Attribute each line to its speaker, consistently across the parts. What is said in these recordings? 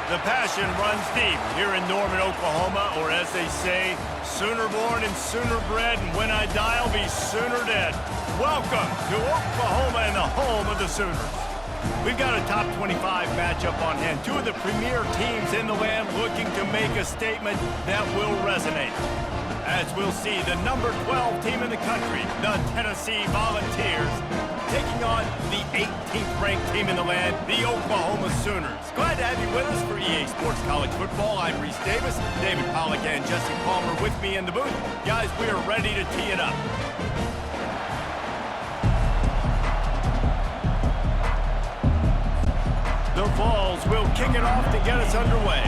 Speaker 1: The passion runs deep here in Norman, Oklahoma, or as they say, sooner born and sooner bred, and when I die, I'll be sooner dead. Welcome to Oklahoma and the home of the Sooners. We've got a top 25 matchup on hand. Two of the premier teams in the land looking to make a statement that will resonate. As we'll see, the number 12 team in the country, the Tennessee Volunteers, taking on the 18th ranked team in the land, the Oklahoma Sooners. Glad to have you with us for EA Sports College Football. I'm Reese Davis, David Pollack and Jesse Palmer with me in the booth. Guys, we are ready to tee it up. The Vols will kick it off to get us underway.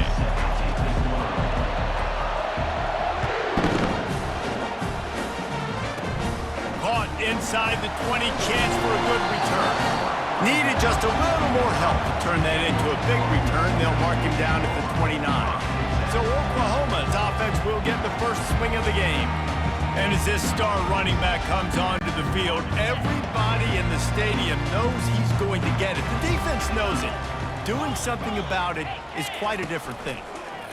Speaker 1: Caught inside the 20, chance for a good return. Needed just a little more help to turn that into a big return. They'll mark him down at the 29. So Oklahoma's offense will get the first swing of the game. And as this star running back comes onto the field, everybody in the stadium knows he's going to get it. The defense knows it. Doing something about it is quite a different thing.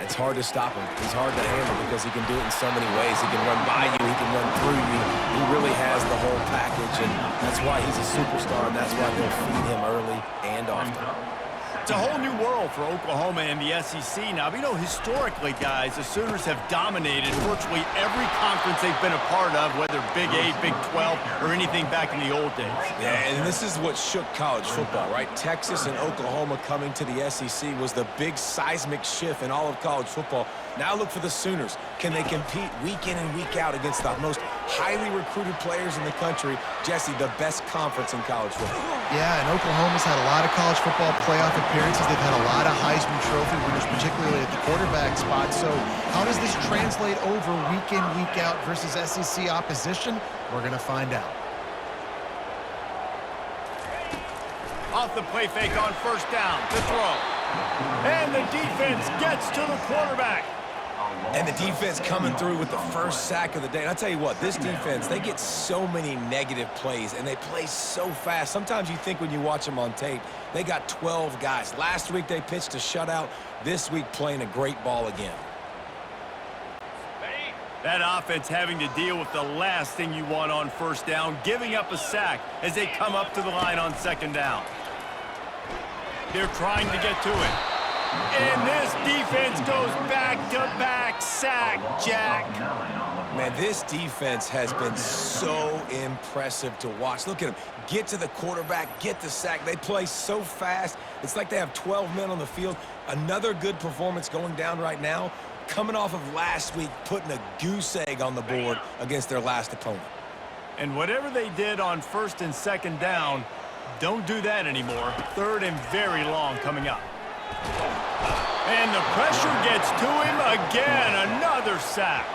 Speaker 2: It's hard to stop him. He's hard to handle because he can do it in so many ways. He can run by you. He can run through you. He really has the whole package, and that's why he's a superstar, and that's why they'll feed him early and often.
Speaker 1: It's a whole new world for Oklahoma and the SEC now. You know, historically, guys, the Sooners have dominated virtually every conference they've been a part of, whether Big 8, Big 12, or anything back in the old days.
Speaker 2: Yeah, and this is what shook college football, right? Texas and Oklahoma coming to the SEC was the big seismic shift in all of college football. Now look for the Sooners. Can they compete week in and week out against the most highly recruited players in the country? Jesse, the best conference in college football.
Speaker 3: Yeah, and Oklahoma's had a lot of college football playoff appearances. They've had a lot of Heisman Trophy winners, particularly at the quarterback spot. So how does this translate over week in, week out versus SEC opposition? We're going to find out.
Speaker 1: Off the play fake on first down to throw. And the defense gets to the quarterback.
Speaker 2: And the defense coming through with the first sack of the day. And I'll tell you what, this defense, they get so many negative plays, and they play so fast. Sometimes you think when you watch them on tape, they got 12 guys. Last week they pitched a shutout. This week playing a great ball again.
Speaker 1: That offense having to deal with the last thing you want on first down, giving up a sack as they come up to the line on second down. They're trying to get to it. And this defense goes back-to-back sack, Jack.
Speaker 2: Man, this defense has been so impressive to watch. Look at them. Get to the quarterback, get the sack. They play so fast. It's like they have 12 men on the field. Another good performance going down right now. Coming off of last week, putting a goose egg on the board against their last opponent.
Speaker 1: And whatever they did on first and second down, don't do that anymore. Third and very long coming up. And the pressure gets to him again. Another sack.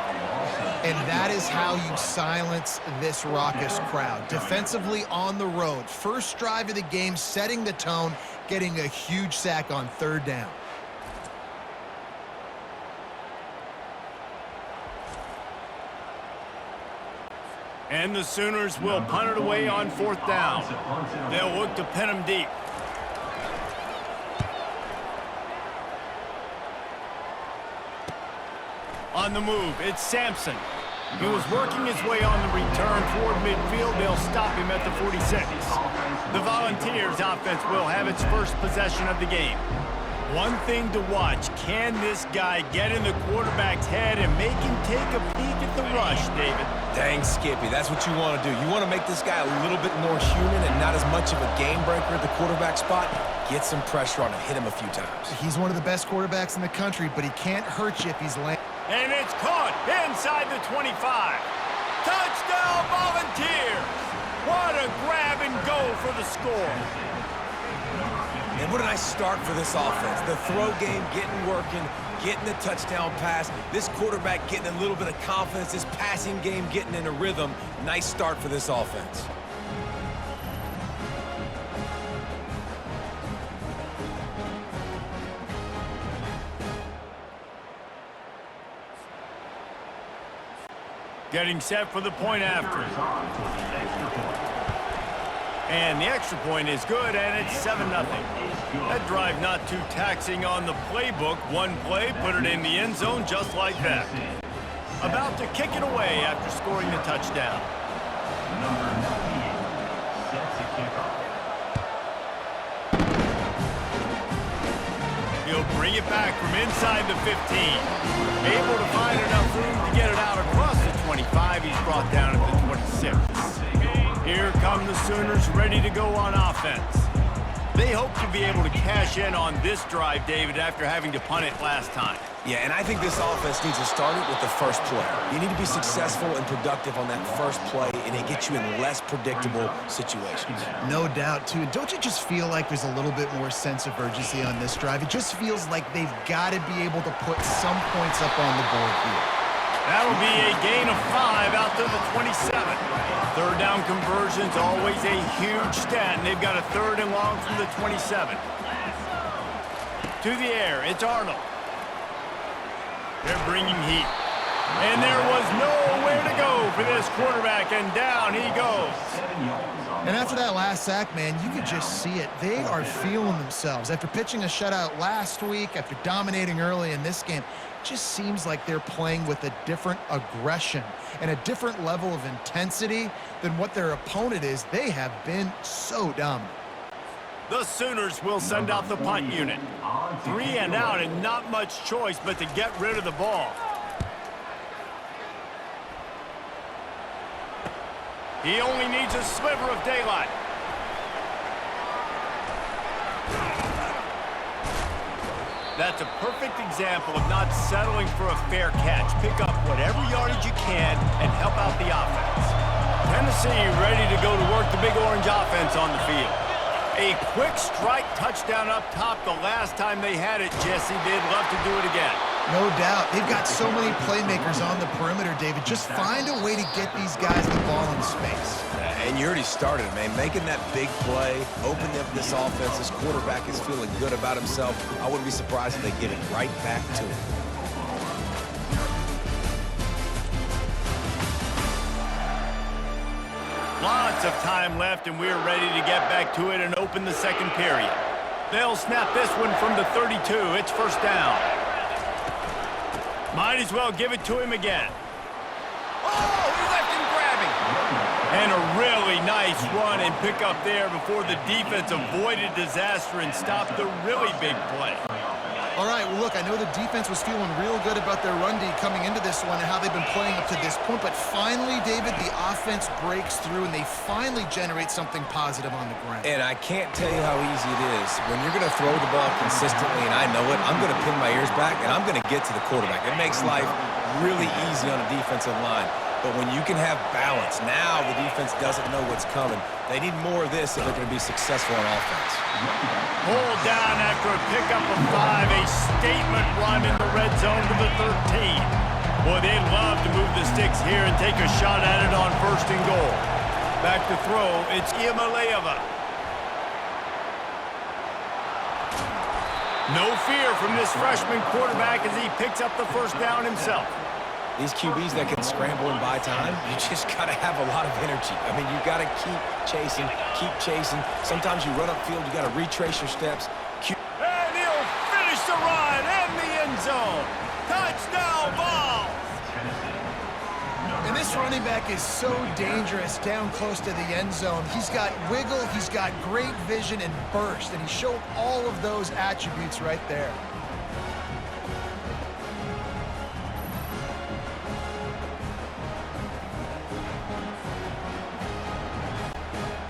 Speaker 3: And that is how you silence this raucous crowd. Defensively on the road. First drive of the game, setting the tone, getting a huge sack on third down.
Speaker 1: And the Sooners will punt it away on fourth down. They'll look to pin him deep. On the move, it's Sampson. He was working his way on the return toward midfield. They'll stop him at the 46. The Volunteers offense will have its first possession of the game. One thing to watch, can this guy get in the quarterback's head and make him take a peek at the rush, David?
Speaker 2: Dang, Skippy, that's what you want to do. You want to make this guy a little bit more human and not as much of a game breaker at the quarterback spot. Get some pressure on him, hit him a few times.
Speaker 3: He's one of the best quarterbacks in the country, but he can't hurt you if he's landing.
Speaker 1: And it's caught inside the 25. Touchdown, Volunteers! What a grab and go for the score.
Speaker 2: And what a nice start for this offense. The throw game getting working, getting the touchdown pass. This quarterback getting a little bit of confidence. This passing game getting in a rhythm. Nice start for this offense.
Speaker 1: Getting set for the point after. And the extra point is good, and it's 7-0. That drive not too taxing on the playbook. One play, put it in the end zone just like that. About to kick it away after scoring the touchdown.
Speaker 4: Number 98 sets a kickoff.
Speaker 1: He'll bring it back from inside the 15. Able to find enough room to get it out across the 25. He's brought down at the 26. Here come the Sooners ready to go on offense. They hope to be able to cash in on this drive, David, after having to punt it last time.
Speaker 2: Yeah, and I think this offense needs to start it with the first play. You need to be successful and productive on that first play, and it gets you in less predictable situations.
Speaker 3: No doubt, too. Don't you just feel like there's a little bit more sense of urgency on this drive? It just feels like they've got to be able to put some points up on the board here.
Speaker 1: That'll be a gain of 5 out to the 27. Third down conversion's always a huge stat, and they've got a third and long from the 27. To the air, it's Arnold. They're bringing heat. And there was nowhere to go for this quarterback, and down he goes.
Speaker 3: And after that last sack, man, you could just see it. They are feeling themselves. After pitching a shutout last week, after dominating early in this game, it just seems like they're playing with a different aggression and a different level of intensity than what their opponent is. They have been so dominant.
Speaker 1: The Sooners will send out the punt unit. 3 and out and not much choice but to get rid of the ball. He only needs a sliver of daylight. That's a perfect example of not settling for a fair catch. Pick up whatever yardage you can and help out the offense. Tennessee ready to go to work the Big Orange offense on the field. A quick strike touchdown up top the last time they had it, Jesse. They'd love to do it again.
Speaker 3: No doubt. They've got so many playmakers on the perimeter, David. Just find a way to get these guys the ball in space.
Speaker 2: And you already started, man. Making that big play, opening up this offense. This quarterback is feeling good about himself. I wouldn't be surprised if they get it right back to him.
Speaker 1: Lots of time left, and we're ready to get back to it and open the second period. They'll snap this one from the 32. It's first down. Might as well give it to him again. Oh, he left him grabbing. And a really nice run and pick up there before the defense avoided disaster and stopped the really big play.
Speaker 3: All right, well, look, I know the defense was feeling real good about their run D coming into this one and how they've been playing up to this point, but finally, David, the offense breaks through and they finally generate something positive on the ground.
Speaker 2: And I can't tell you how easy it is. When you're going to throw the ball consistently, and I know it, I'm going to pin my ears back, and I'm going to get to the quarterback. It makes life really easy on a defensive line. But when you can have balance, now the defense doesn't know what's coming. They need more of this if they're going to be successful on offense.
Speaker 1: Pulled down after a pickup of 5, a statement run in the red zone to the 13. Boy, they'd love to move the sticks here and take a shot at it on first and goal. Back to throw, it's Iamaleava. No fear from this freshman quarterback as he picks up the first down himself.
Speaker 2: These QBs that can scramble and buy time, you just got to have a lot of energy. I mean, you got to keep chasing, keep chasing. Sometimes you run upfield, you got to retrace your steps.
Speaker 1: And he'll finish the run in the end zone. Touchdown ball.
Speaker 3: And this running back is so dangerous down close to the end zone. He's got wiggle, he's got great vision and burst, and he showed all of those attributes right there.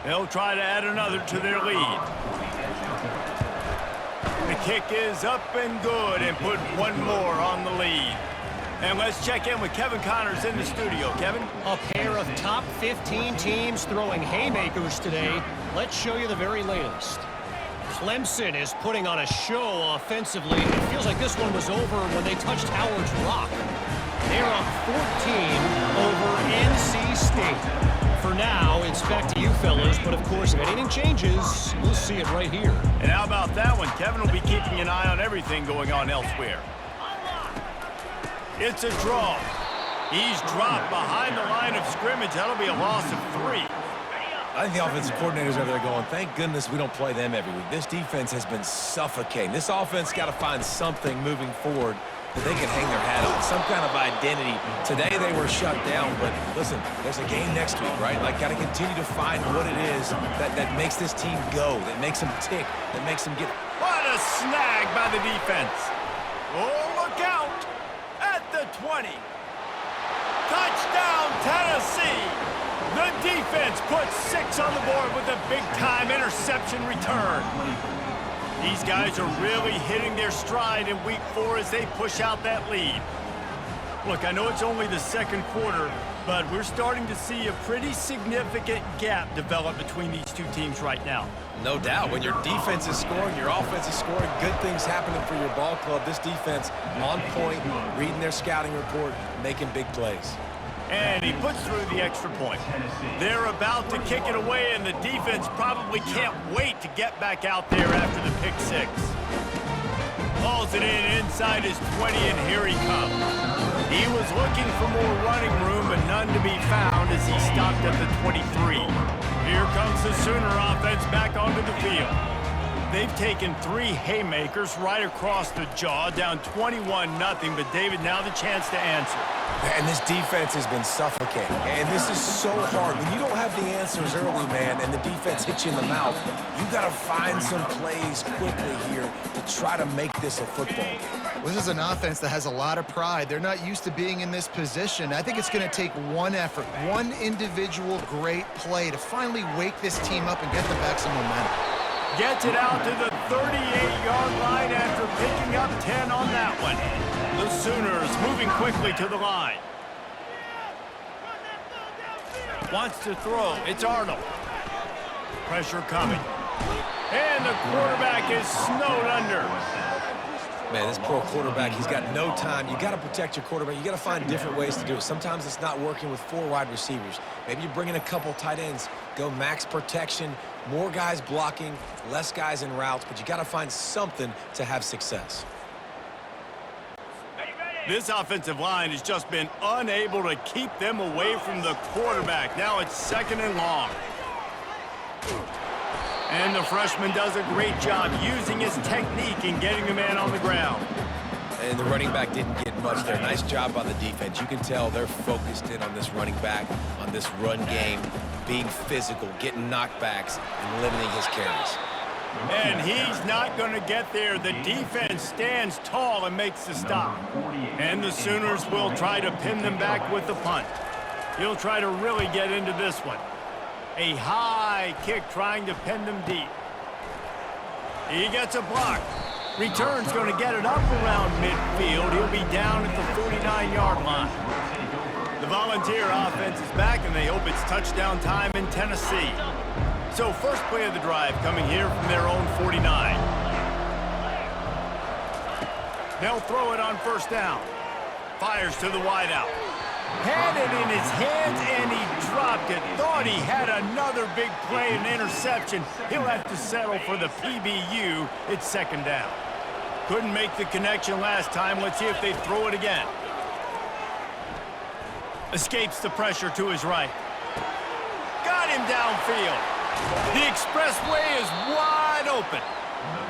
Speaker 1: They'll try to add another to their lead. The kick is up and good and put one more on the lead. And let's check in with Kevin Connors in the studio. Kevin?
Speaker 5: A pair of top 15 teams throwing haymakers today. Let's show you the very latest. Clemson is putting on a show offensively. It feels like this one was over when they touched Howard's Rock. They're up 14 over NC State. For now, it's back to you fellas, but of course, if anything changes, we'll see it right here.
Speaker 1: And how about that one? Kevin will be keeping an eye on everything going on elsewhere. It's a draw. He's dropped behind the line of scrimmage. That'll be a loss of 3.
Speaker 2: I think the offensive coordinators over there going, thank goodness we don't play them every week. This defense has been suffocating. This offense got to find something moving forward that they can hang their hat on, some kind of identity. Today they were shut down, but listen, there's a game next week, right? Like, got to continue to find what it is that makes this team go, that makes them tick, that makes them get...
Speaker 1: What a snag by the defense. Oh, look out at the 20. Touchdown, Tennessee. The defense puts 6 on the board with a big-time interception return. These guys are really hitting their stride in Week 4 as they push out that lead. Look, I know it's only the second quarter, but we're starting to see a pretty significant gap develop between these two teams right now.
Speaker 2: No doubt. When your defense is scoring, your offense is scoring, good things happening for your ball club. This defense on point, reading their scouting report, making big plays.
Speaker 1: And he puts through the extra point. They're about to kick it away, and the defense probably can't wait to get back out there after the pick 6. Hauls it in inside his 20, and here he comes. He was looking for more running room, but none to be found as he stopped at the 23. Here comes the Sooner offense back onto the field. They've taken 3 haymakers right across the jaw, down 21-0, but David, now the chance to answer.
Speaker 2: And this defense has been suffocating. And this is so hard. When you don't have the answers early, man, and the defense hits you in the mouth, you got to find some plays quickly here to try to make this a football game.
Speaker 3: This is an offense that has a lot of pride. They're not used to being in this position. I think it's going to take one effort, one individual great play to finally wake this team up and get them back some momentum.
Speaker 1: Gets it out to the 38-yard line after picking up 10 on that one. The Sooners moving quickly to the line. Wants to throw. It's Arnold. Pressure coming. And the quarterback is snowed under.
Speaker 2: Man, this poor quarterback, he's got no time. You got to protect your quarterback. You got to find different ways to do it. Sometimes it's not working with 4 wide receivers. Maybe you bring in a couple tight ends, go max protection, more guys blocking, less guys in routes, but you got to find something to have success.
Speaker 1: This offensive line has just been unable to keep them away from the quarterback. Now it's 2nd and long. And the freshman does a great job using his technique and getting the man on the ground.
Speaker 2: And the running back didn't get much there. Nice job by the defense. You can tell they're focused in on this running back, on this run game, being physical, getting knockbacks, and limiting his carries.
Speaker 1: And he's not going to get there. The defense stands tall and makes the stop. And the Sooners will try to pin them back with the punt. He'll try to really get into this one. A high kick trying to pin them deep. He gets a block. Return's going to get it up around midfield. He'll be down at the 49-yard line. The Volunteer offense is back, and they hope it's touchdown time in Tennessee. So first play of the drive coming here from their own 49. They'll throw it on 1st down. Fires to the wideout. Had it in his hands, and he dropped it. Thought he had another big play and interception. He'll have to settle for the PBU. It's 2nd down. Couldn't make the connection last time. Let's see if they throw it again. Escapes the pressure to his right. Got him downfield. The expressway is wide open.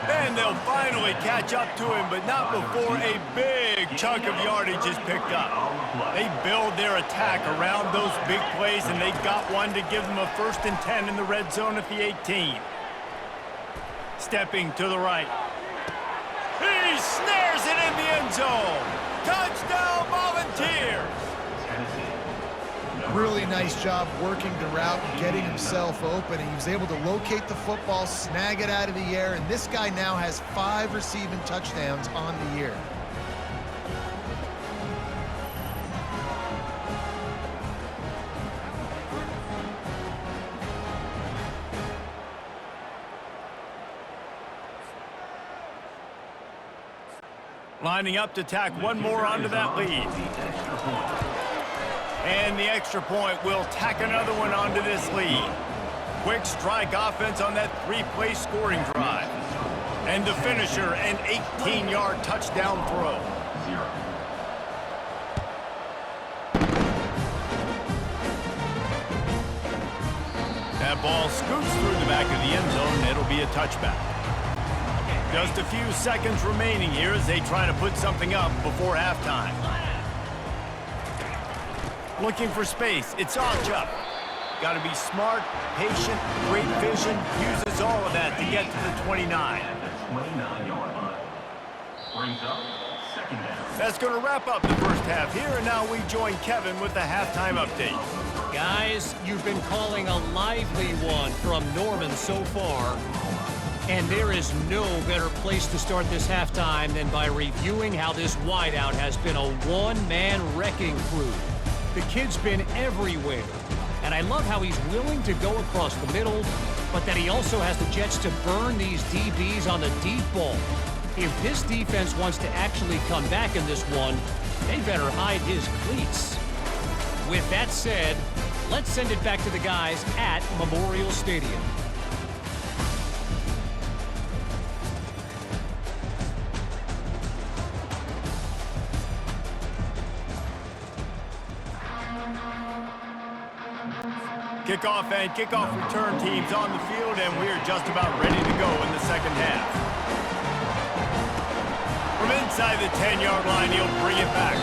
Speaker 1: And they'll finally catch up to him, but not before a big chunk of yardage is picked up. They build their attack around those big plays, and they got one to give them a 1st and 10 in the red zone at the 18. Stepping to the right. He snares it in the end zone. Touchdown, Volunteers!
Speaker 3: Really nice job working the route and getting himself open. And he was able to locate the football, snag it out of the air, and this guy now has 5 receiving touchdowns on the year.
Speaker 1: Lining up to tack one more onto that lead. And the extra point will tack another one onto this lead. Quick strike offense on that 3-play scoring drive. And the finisher, an 18-yard touchdown throw. That ball scoots through the back of the end zone. It'll be a touchback. Just a few seconds remaining here as they try to put something up before halftime. Looking for space. It's Archup. Got to be smart, patient, great vision. Uses all of that to get to the 29.
Speaker 4: At the 29-yard line. Brings up second down.
Speaker 1: That's going to wrap up the first half here, and now we join Kevin with the halftime update.
Speaker 5: Guys, you've been calling a lively one from Norman so far. And there is no better place to start this halftime than by reviewing how this wideout has been a one-man wrecking crew. The kid's been everywhere. And I love how he's willing to go across the middle, but that he also has the jets to burn these DBs on the deep ball. If this defense wants to actually come back in this one, they better hide his cleats. With that said, let's send it back to the guys at Memorial Stadium.
Speaker 1: Kickoff and kickoff return teams on the field, and we're just about ready to go in the second half. From inside the 10-yard line, he'll bring it back.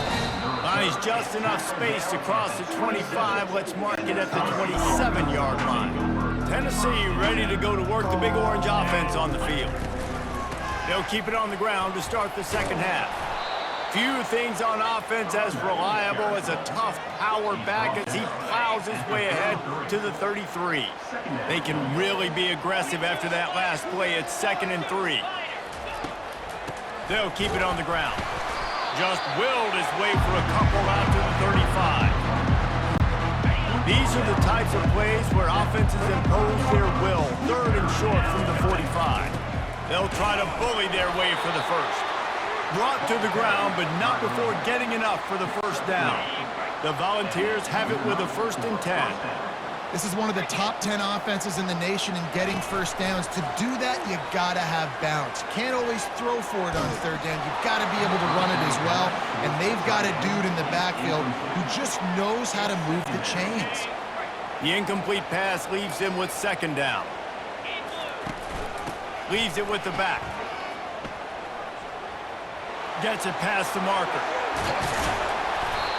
Speaker 1: Buys just enough space to cross the 25. Let's mark it at the 27-yard line. Tennessee ready to go to work the Big Orange offense on the field. They'll keep it on the ground to start the second half. Few things on offense as reliable as a tough power back as he plows his way ahead to the 33. They can really be aggressive after that last play. It's 2nd and 3. They'll keep it on the ground. Just willed his way for a couple out to the 35. These are the types of plays where offenses impose their will. 3rd and short from the 45. They'll try to bully their way for the first. Brought to the ground, but not before getting enough for the first down. The Volunteers have it with a 1st and 10.
Speaker 3: This is one of the top 10 offenses in the nation in getting first downs. To do that, you gotta have bounce. You can't always throw for it on 3rd down. You've got to be able to run it as well. And they've got a dude in the backfield who just knows how to move the chains.
Speaker 1: The incomplete pass leaves him with 2nd down. Leaves it with the back. Gets it past the marker.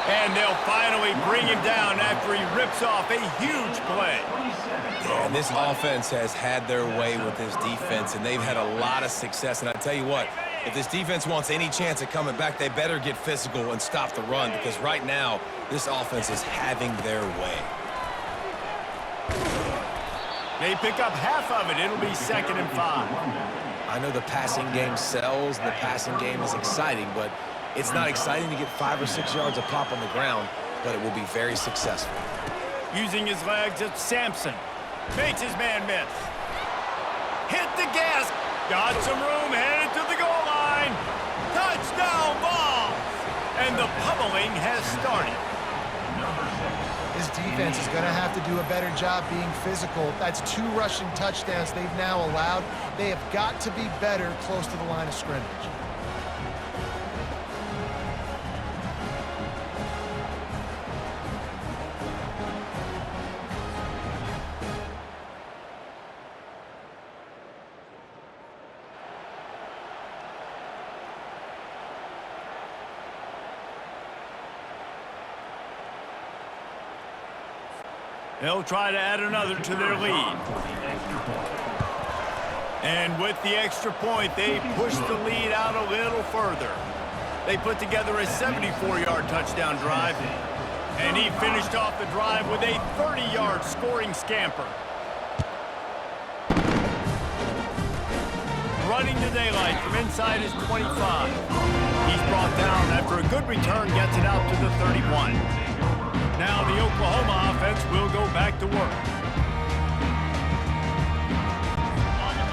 Speaker 1: And they'll finally bring him down after he rips off a huge play.
Speaker 2: And this offense has had their way with this defense, and they've had a lot of success. And I tell you what, if this defense wants any chance of coming back, they better get physical and stop the run, because right now, this offense is having their way.
Speaker 1: They pick up half of it. It'll be 2nd and 5.
Speaker 2: I know the passing game sells and the passing game is exciting, but it's not exciting to get 5 or 6 yards of pop on the ground, but it will be very successful.
Speaker 1: Using his legs, it's Sampson. Makes his man miss. Hit the gas. Got some room, headed to the goal line. Touchdown ball. And the pummeling has started.
Speaker 3: This defense is going to have to do a better job being physical. That's 2 rushing touchdowns they've now allowed. They have got to be better close to the line of scrimmage.
Speaker 1: They'll try to add another to their lead. And with the extra point, they push the lead out a little further. They put together a 74-yard touchdown drive, and he finished off the drive with a 30-yard scoring scamper. Running to daylight from inside his 25. He's brought down after a good return, gets it out to the 31. Now the Oklahoma offense will go back to work.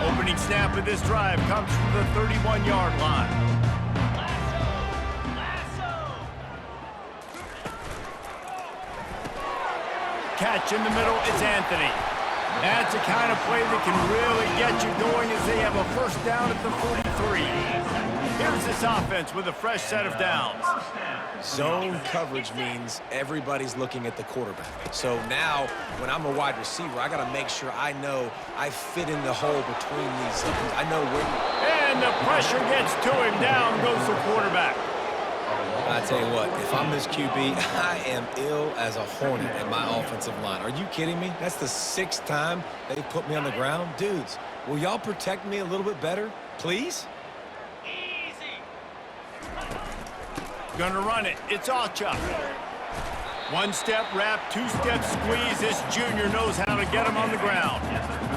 Speaker 1: Opening snap of this drive comes from the 31-yard line. Catch in the middle, it's Anthony. That's the kind of play that can really get you going as they have a first down at the 43. Here's this offense with a fresh set of downs.
Speaker 2: Zone coverage means everybody's looking at the quarterback. So now, when I'm a wide receiver, I got to make sure I know I fit in the hole between these zones. I know where.
Speaker 1: And the pressure gets to him. Down goes the quarterback.
Speaker 2: I tell you what, if I'm this QB, I am ill as a hornet in my offensive line. Are you kidding me? That's the 6th time they've put me on the ground. Dudes, will y'all protect me a little bit better, please?
Speaker 1: Gonna run it. It's Alchuk. One-step wrap, two-step squeeze. This junior knows how to get him on the ground.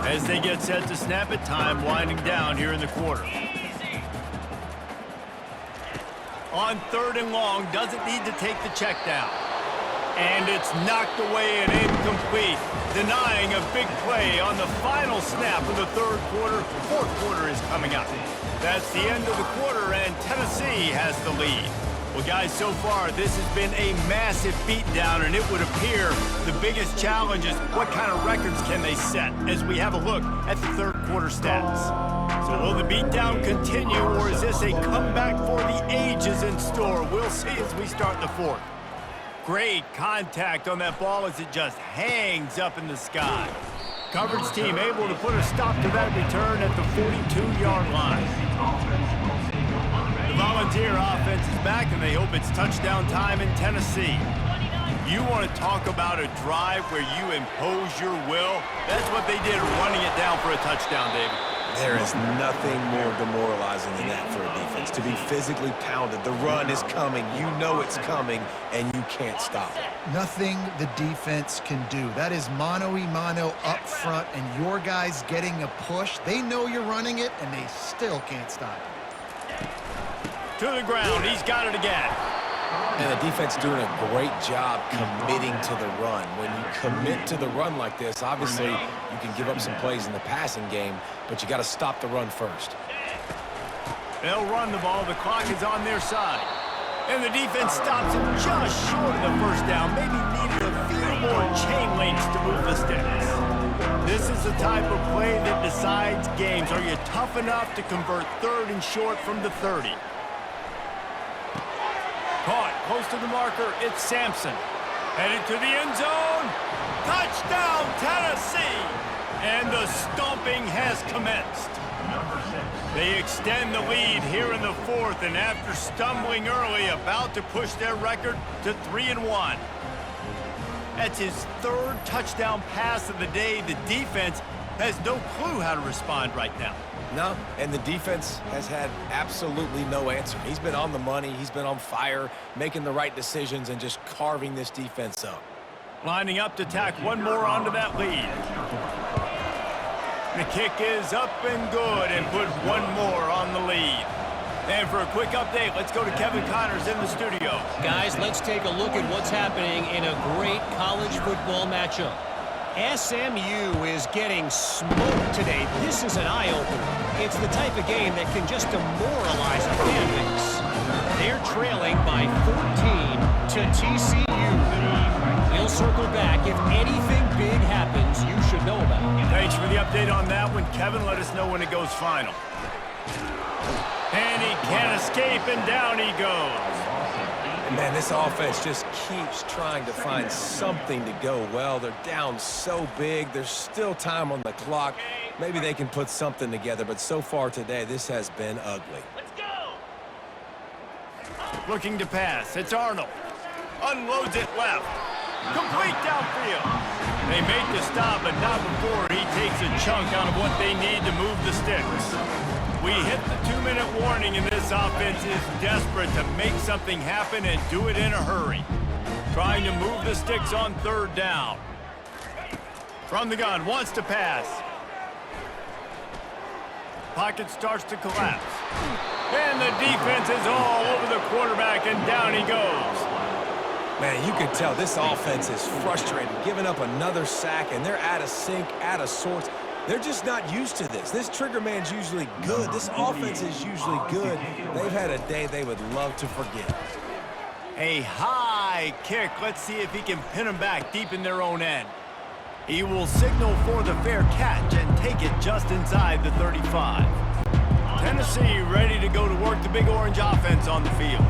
Speaker 1: As they get set to snap it, time winding down here in the quarter. On 3rd and long, doesn't need to take the check down. And it's knocked away and incomplete, denying a big play on the final snap of the 3rd quarter. 4th quarter is coming up. That's the end of the quarter, and Tennessee has the lead. Well, guys, so far, this has been a massive beatdown, and it would appear the biggest challenge is what kind of records can they set as we have a look at the 3rd quarter stats. So will the beatdown continue, or is this a comeback for the ages in store? We'll see as we start the 4th. Great contact on that ball as it just hangs up in the sky. Coverage team able to put a stop to that return at the 42-yard line. The Volunteer offense is back, and they hope it's touchdown time in Tennessee. You want to talk about a drive where you impose your will? That's what they did, running it down for a touchdown, David.
Speaker 2: There is nothing more demoralizing than that for a defense, to be physically pounded. The run is coming. You know it's coming, and you can't stop it.
Speaker 3: Nothing the defense can do. That is mano-a-mano up front, and your guys getting a push. They know you're running it, and they still can't stop it.
Speaker 1: To the ground. He's got it again.
Speaker 2: And the defense doing a great job committing to the run. When you commit to the run like this, obviously you can give up some plays in the passing game, but you got to stop the run first.
Speaker 1: They'll run the ball. The clock is on their side. And the defense stops him just short of the first down. Maybe needed a few more chain links to move the sticks. This is the type of play that decides games. Are you tough enough to convert 3rd and short from the 30? Caught close to the marker. It's Sampson. Headed to the end zone. Touchdown, Tennessee! And the stomping has commenced. They extend the lead here in the 4th, and after stumbling early, about to push their record to 3-1. That's his 3rd touchdown pass of the day. The defense has no clue how to respond right now.
Speaker 2: No, and the defense has had absolutely no answer. He's been on the money. He's been on fire, making the right decisions and just carving this defense up.
Speaker 1: Lining up to tack one more onto that lead. The kick is up and good, and put one more on the lead. And for a quick update, let's go to Kevin Connors in the studio.
Speaker 5: Guys, let's take a look at what's happening in a great college football matchup. SMU is getting smoked today. This is an eye-opener. It's the type of game that can just demoralize a fan base. They're trailing by 14 to TCU. We'll circle back. If anything big happens, you should know about it.
Speaker 1: Thanks for the update on that one, Kevin. Let us know when it goes final. And he can't escape, and down he goes.
Speaker 2: Man, this offense just keeps trying to find something to go well. They're down so big. There's still time on the clock. Maybe they can put something together, but so far today, this has been ugly.
Speaker 1: Let's go! Looking to pass. It's Arnold. Unloads it left. Complete downfield. They make the stop, but not before he takes a chunk out of what they need to move the sticks. We hit the 2-minute warning, and this offense is desperate to make something happen and do it in a hurry. Trying to move the sticks on 3rd down. From the gun, wants to pass. Pocket starts to collapse. And the defense is all over the quarterback, and down he goes.
Speaker 2: Man, you can tell this offense is frustrated, giving up another sack, and they're out of sync, out of sorts. They're just not used to this. This trigger man's usually good. This offense is usually good. They've had a day they would love to forget.
Speaker 1: A high kick. Let's see if he can pin them back deep in their own end. He will signal for the fair catch and take it just inside the 35. Tennessee ready to go to work the Big Orange offense on the field.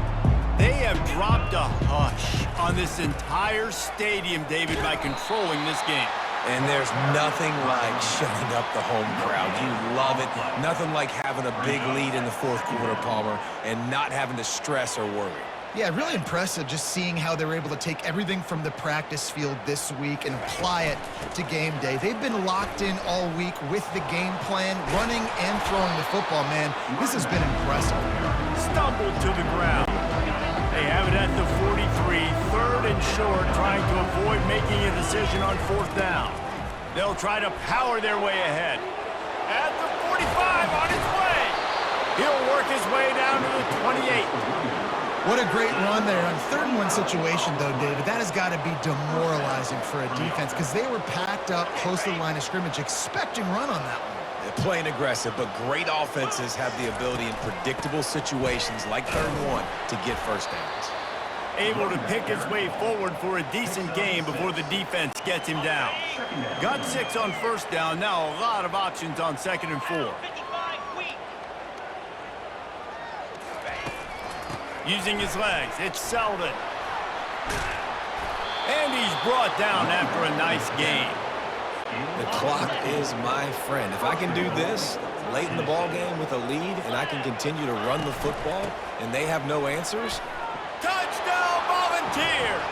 Speaker 1: They have dropped a hush on this entire stadium, David, by controlling this game.
Speaker 2: And there's nothing like shutting up the home crowd. You love it. Nothing like having a big lead in the fourth quarter, Palmer, and not having to stress or worry.
Speaker 3: Yeah, really impressive just seeing how they were able to take everything from the practice field this week and apply it to game day. They've been locked in all week with the game plan, running and throwing the football, man. This has been impressive.
Speaker 1: Stumbled to the ground. They have it at the 43, third and short, trying to avoid making a decision on fourth down. They'll try to power their way ahead. At the 45, on his way. He'll work his way down to the 28.
Speaker 3: What a great run there. On 3rd-and-1 situation, though, David, that has got to be demoralizing for a defense because they were packed up close to the line of scrimmage, expecting run on that one.
Speaker 2: They're playing aggressive, but great offenses have the ability in predictable situations like 3rd and 1 to get first downs.
Speaker 1: Able to pick his way forward for a decent game before the defense gets him down. Got 6 on first down. Now a lot of options on 2nd and 4. Using his legs, it's Selden. And he's brought down after a nice gain.
Speaker 2: The clock is my friend. If I can do this late in the ball game with a lead and I can continue to run the football and they have no answers.
Speaker 1: Touchdown Volunteers!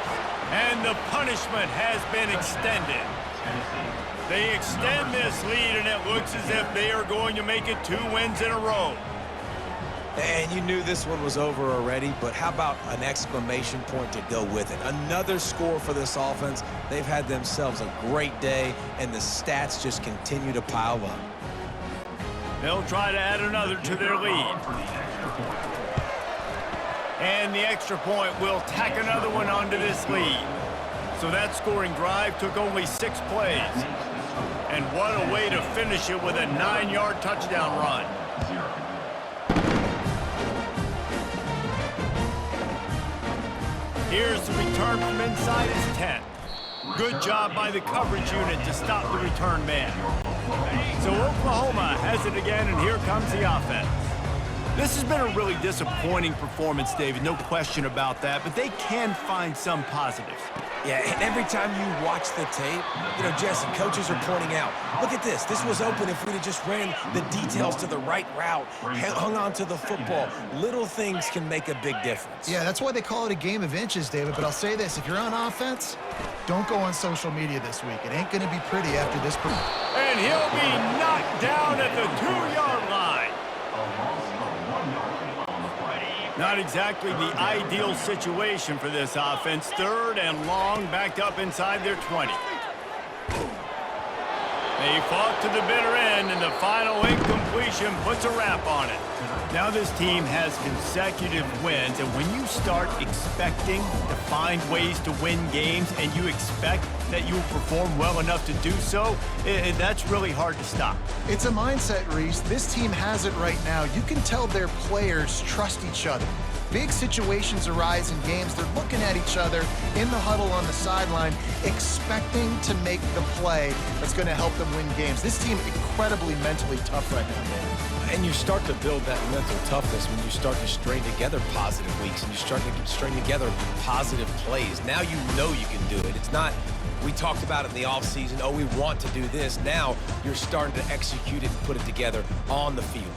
Speaker 1: And the punishment has been extended. They extend this lead and it looks as if they are going to make it 2 wins in a row.
Speaker 2: And you knew this one was over already, but how about an exclamation point to go with it? Another score for this offense. They've had themselves a great day, and the stats just continue to pile up.
Speaker 1: They'll try to add another to their lead. And the extra point will tack another one onto this lead. So that scoring drive took only 6 plays. And what a way to finish it with a 9-yard touchdown run. Here's the return from inside his 10. Good job by the coverage unit to stop the return man. So Oklahoma has it again, and here comes the offense. This has been a really disappointing performance, David, no question about that, but they can find some positives.
Speaker 2: Yeah, and every time you watch the tape, you know, Jesse, coaches are pointing out, look at this. This was open if we'd have just ran the details to the right route, hung on to the football. Little things can make a big difference.
Speaker 3: Yeah, that's why they call it a game of inches, David. But I'll say this, if you're on offense, don't go on social media this week. It ain't going to be pretty after this.
Speaker 1: And he'll be knocked down at the 2-yard line. Not exactly the ideal situation for this offense. 3rd and long, backed up inside their 20. They fought to the bitter end, and the final incompletion puts a wrap on it. Now this team has consecutive wins, and when you start expecting to find ways to win games and you expect that you will perform well enough to do so, that's really hard to stop.
Speaker 3: It's a mindset, Reese. This team has it right now. You can tell their players trust each other. Big situations arise in games. They're looking at each other in the huddle on the sideline, expecting to make the play that's going to help them win games. This team incredibly mentally tough right now, man.
Speaker 2: And you start to build that mental toughness when you start to string together positive weeks and you start to string together positive plays. Now you know you can do it. It's not, we talked about it in the offseason, oh, we want to do this. Now you're starting to execute it and put it together on the field.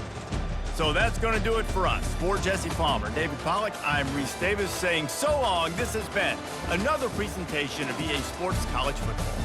Speaker 1: So that's going to do it for us. For Jesse Palmer, David Pollack, I'm Reese Davis saying so long. This has been another presentation of EA Sports College Football.